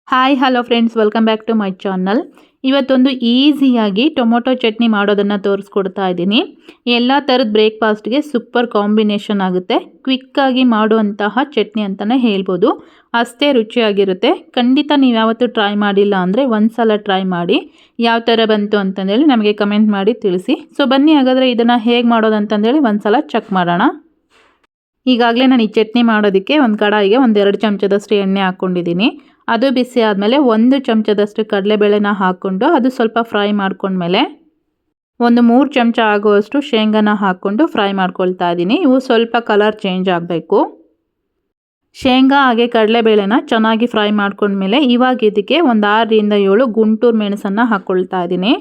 Hi hello friends, welcome back to my channel. ಇವತ್ತೊಂದು ಈಸಿಯಾಗಿ tomato chutney ಮಾಡೋದನ್ನು ತೋರಿಸ್ಕೊಡ್ತಾ ಇದ್ದೀನಿ. ಎಲ್ಲ ಥರದ ಬ್ರೇಕ್ಫಾಸ್ಟ್ಗೆ ಸೂಪರ್ ಕಾಂಬಿನೇಷನ್ ಆಗುತ್ತೆ. ಕ್ವಿಕ್ಕಾಗಿ ಮಾಡುವಂತಹ ಚಟ್ನಿ ಅಂತಲೇ ಹೇಳ್ಬೋದು. ಅಷ್ಟೇ ರುಚಿಯಾಗಿರುತ್ತೆ. ಖಂಡಿತ ನೀವು ಯಾವತ್ತೂ ಟ್ರೈ ಮಾಡಿಲ್ಲ ಅಂದರೆ ಒಂದು ಸಲ ಟ್ರೈ ಮಾಡಿ. ಯಾವ ಥರ ಬಂತು ಅಂತಂದೇಳಿ ನಮಗೆ ಕಮೆಂಟ್ ಮಾಡಿ ತಿಳಿಸಿ. ಸೊ ಬನ್ನಿ ಹಾಗಾದರೆ ಇದನ್ನು ಹೇಗೆ ಮಾಡೋದು ಅಂತಂದೇಳಿ ಒಂದು ಸಲ ಚೆಕ್ ಮಾಡೋಣ. ಈಗಾಗಲೇ ನಾನು ಈ ಚಟ್ನಿ ಮಾಡೋದಕ್ಕೆ ಒಂದು ಕಡಾಯಿಗೆ 1-2 ಚಮಚದಷ್ಟು ಎಣ್ಣೆ ಹಾಕ್ಕೊಂಡಿದ್ದೀನಿ. ಅದು ಬಿಸಿ ಆದಮೇಲೆ 1 ಚಮಚದಷ್ಟು ಕಡಲೆಬೇಳೆನ ಹಾಕ್ಕೊಂಡು ಅದು ಸ್ವಲ್ಪ ಫ್ರೈ ಮಾಡ್ಕೊಂಡ್ಮೇಲೆ 3 ಚಮಚ ಆಗುವಷ್ಟು ಶೇಂಗಾನ ಹಾಕ್ಕೊಂಡು ಫ್ರೈ ಮಾಡ್ಕೊಳ್ತಾ ಇದ್ದೀನಿ. ಇವು ಸ್ವಲ್ಪ ಕಲರ್ ಚೇಂಜ್ ಆಗಬೇಕು. ಶೇಂಗಾ ಹಾಗೆ ಕಡಲೆಬೇಳೆನ ಚೆನ್ನಾಗಿ ಫ್ರೈ ಮಾಡ್ಕೊಂಡ್ಮೇಲೆ ಇವಾಗ ಇದಕ್ಕೆ 6-7 ಗುಂಟೂರು ಮೆಣಸನ್ನು ಹಾಕ್ಕೊಳ್ತಾ ಇದ್ದೀನಿ.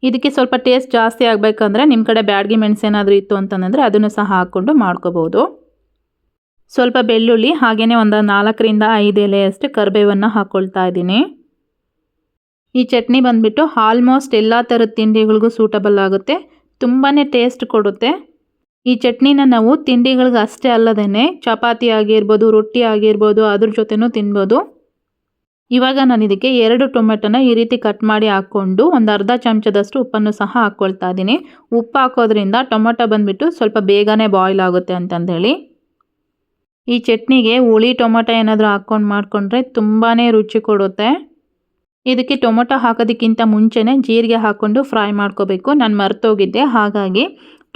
ಇದಕ್ಕೆ ಸ್ವಲ್ಪ ಟೇಸ್ಟ್ ಜಾಸ್ತಿ ಆಗಬೇಕಂದ್ರೆ ನಿಮ್ಮ ಕಡೆ ಬ್ಯಾಡಗಿ ಮೆಣಸು ಏನಾದರೂ ಇತ್ತು ಅಂತಂದರೆ ಅದನ್ನು ಸಹ ಹಾಕ್ಕೊಂಡು ಮಾಡ್ಕೋಬೋದು. ಸ್ವಲ್ಪ ಬೆಳ್ಳುಳ್ಳಿ ಹಾಗೆಯೇ ಒಂದು 4-5 ಎಲೆಯಷ್ಟು ಕರಿಬೇವನ್ನು ಹಾಕ್ಕೊಳ್ತಾ ಇದ್ದೀನಿ. ಈ ಚಟ್ನಿ ಬಂದುಬಿಟ್ಟು ಆಲ್ಮೋಸ್ಟ್ ಎಲ್ಲ ಥರದ ತಿಂಡಿಗಳಿಗೂ ಸೂಟಬಲ್ ಆಗುತ್ತೆ. ತುಂಬಾ ಟೇಸ್ಟ್ ಕೊಡುತ್ತೆ. ಈ ಚಟ್ನಿನ ನಾವು ತಿಂಡಿಗಳಿಗೆ ಅಷ್ಟೇ ಅಲ್ಲದೇ ಚಪಾತಿ ಆಗಿರ್ಬೋದು, ರೊಟ್ಟಿ ಆಗಿರ್ಬೋದು, ಅದ್ರ ಜೊತೆನೂ ತಿನ್ಬೋದು. ಇವಾಗ ನಾನು ಇದಕ್ಕೆ 2 ಟೊಮೆಟೊನ ಈ ರೀತಿ ಕಟ್ ಮಾಡಿ ಹಾಕ್ಕೊಂಡು ಒಂದು ಅರ್ಧ ಚಮಚದಷ್ಟು ಉಪ್ಪನ್ನು ಸಹ ಹಾಕ್ಕೊಳ್ತಾ ಇದ್ದೀನಿ. ಉಪ್ಪು ಹಾಕೋದ್ರಿಂದ ಟೊಮೆಟೊ ಬಂದುಬಿಟ್ಟು ಸ್ವಲ್ಪ ಬೇಗನೆ ಬಾಯ್ಲ್ ಆಗುತ್ತೆ ಅಂತಂದೇಳಿ. ಈ ಚಟ್ನಿಗೆ ಹುಳಿ ಟೊಮೆಟೊ ಏನಾದರೂ ಹಾಕ್ಕೊಂಡು ಮಾಡಿಕೊಂಡ್ರೆ ತುಂಬಾ ರುಚಿ ಕೊಡುತ್ತೆ. ಇದಕ್ಕೆ ಟೊಮೆಟೊ ಹಾಕೋದಕ್ಕಿಂತ ಮುಂಚೆನೇ ಜೀರಿಗೆ ಹಾಕ್ಕೊಂಡು ಫ್ರೈ ಮಾಡ್ಕೋಬೇಕು. ನಾನು ಮರ್ತೋಗಿದ್ದೆ, ಹಾಗಾಗಿ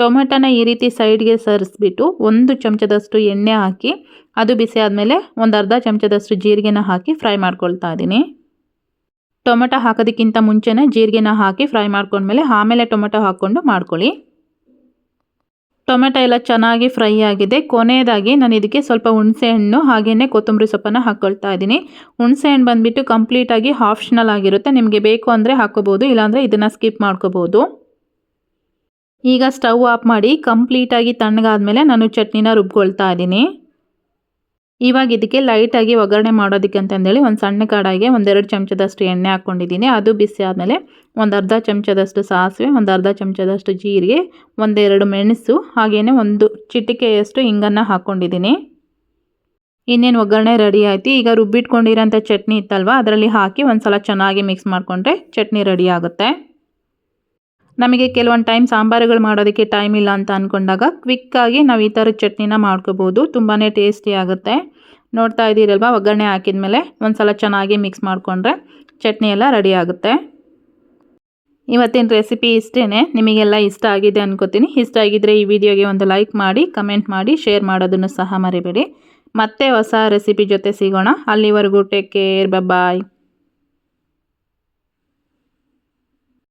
ಟೊಮೆಟೊನ ಈ ರೀತಿ ಸೈಡ್ಗೆ ಸರಿಸ್ಬಿಟ್ಟು 1 ಚಮಚದಷ್ಟು ಎಣ್ಣೆ ಹಾಕಿ ಅದು ಬಿಸಿ ಆದಮೇಲೆ ಒಂದು ಅರ್ಧ ಚಮಚದಷ್ಟು ಜೀರಿಗೆನ ಹಾಕಿ ಫ್ರೈ ಮಾಡ್ಕೊಳ್ತಾ ಇದ್ದೀನಿ. ಟೊಮೆಟೊ ಹಾಕೋದಕ್ಕಿಂತ ಮುಂಚೆನೇ ಜೀರಿಗೆನ ಹಾಕಿ ಫ್ರೈ ಮಾಡ್ಕೊಂಡ್ಮೇಲೆ ಆಮೇಲೆ ಟೊಮೆಟೊ ಹಾಕ್ಕೊಂಡು ಮಾಡ್ಕೊಳ್ಳಿ. ಟೊಮೆಟೊ ಎಲ್ಲ ಚೆನ್ನಾಗಿ ಫ್ರೈ ಆಗಿದೆ. ಕೊನೆಯದಾಗಿ ನಾನು ಇದಕ್ಕೆ ಸ್ವಲ್ಪ ಹುಣಸೆಹಣ್ಣು ಹಾಗೆಯೇ ಕೊತ್ತಂಬರಿ ಸೊಪ್ಪನ್ನು ಹಾಕ್ಕೊಳ್ತಾ ಇದ್ದೀನಿ. ಹುಣಸೆಹಣ್ಣು ಬಂದುಬಿಟ್ಟು ಕಂಪ್ಲೀಟಾಗಿ ಆಪ್ಷನಲ್ ಆಗಿರುತ್ತೆ. ನಿಮಗೆ ಬೇಕು ಅಂದರೆ ಹಾಕೋಬೋದು, ಇಲ್ಲಾಂದರೆ ಇದನ್ನು ಸ್ಕಿಪ್ ಮಾಡ್ಕೋಬೋದು. ಈಗ ಸ್ಟವ್ ಆಫ್ ಮಾಡಿ ಕಂಪ್ಲೀಟಾಗಿ ತಣ್ಣಗಾದ್ಮೇಲೆ ನಾನು ಚಟ್ನಿನ ರುಬ್ಕೊಳ್ತಾ ಇದ್ದೀನಿ. ಇವಾಗ ಇದಕ್ಕೆ ಲೈಟಾಗಿ ಒಗ್ಗರಣೆ ಮಾಡೋದಕ್ಕೆ ಅಂತಂದೇಳಿ ಒಂದು ಸಣ್ಣ ಕಡಾಯಿಗೆ 1-2 ಚಮಚದಷ್ಟು ಎಣ್ಣೆ ಹಾಕ್ಕೊಂಡಿದ್ದೀನಿ. ಅದು ಬಿಸಿ ಆದಮೇಲೆ ಒಂದು ಅರ್ಧ ಚಮಚದಷ್ಟು ಸಾಸಿವೆ, ಒಂದು ಅರ್ಧ ಚಮಚದಷ್ಟು ಜೀರಿಗೆ, 1-2 ಮೆಣಸು ಹಾಗೆಯೇ 1 ಚಿಟಿಕೆಯಷ್ಟು ಹಿಂಗನ್ನು ಹಾಕ್ಕೊಂಡಿದ್ದೀನಿ. ಇನ್ನೇನು ಒಗ್ಗರಣೆ ರೆಡಿ ಆಯಿತು. ಈಗ ರುಬ್ಬಿಟ್ಕೊಂಡಿರೋಂಥ ಚಟ್ನಿ ಇತ್ತಲ್ವ ಅದರಲ್ಲಿ ಹಾಕಿ ಒಂದು ಸಲ ಚೆನ್ನಾಗಿ ಮಿಕ್ಸ್ ಮಾಡಿಕೊಂಡ್ರೆ ಚಟ್ನಿ ರೆಡಿ ಆಗುತ್ತೆ. ನಮಗೆ ಕೆಲವೊಂದು ಟೈಮ್ ಸಾಂಬಾರುಗಳು ಮಾಡೋದಕ್ಕೆ ಟೈಮ್ ಇಲ್ಲ ಅಂತ ಅಂದ್ಕೊಂಡಾಗ ಕ್ವಿಕ್ಕಾಗಿ ನಾವು ಈ ಥರ ಚಟ್ನಿನ ಮಾಡ್ಕೋಬೋದು. ತುಂಬಾ ಟೇಸ್ಟಿ ಆಗುತ್ತೆ. ನೋಡ್ತಾ ಇದ್ದೀರಲ್ವ, ಒಗ್ಗರಣೆ ಹಾಕಿದ್ಮೇಲೆ ಒಂದು ಸಲ ಚೆನ್ನಾಗಿ ಮಿಕ್ಸ್ ಮಾಡಿಕೊಂಡ್ರೆ ಚಟ್ನಿ ಎಲ್ಲ ರೆಡಿ ಆಗುತ್ತೆ. ಇವತ್ತಿನ ರೆಸಿಪಿ ಇಷ್ಟೇ. ನಿಮಗೆಲ್ಲ ಇಷ್ಟ ಆಗಿದೆ ಅನ್ಕೋತೀನಿ. ಇಷ್ಟ ಆಗಿದ್ದರೆ ಈ ವಿಡಿಯೋಗೆ ಒಂದು ಲೈಕ್ ಮಾಡಿ, ಕಮೆಂಟ್ ಮಾಡಿ, ಶೇರ್ ಮಾಡೋದನ್ನು ಸಹ ಮರಿಬೇಡಿ. ಮತ್ತೆ ಹೊಸ ರೆಸಿಪಿ ಜೊತೆ ಸಿಗೋಣ. ಅಲ್ಲಿವರೆಗೂ ಟೇಕ್ ಕೇರ್, ಬಾಯ್.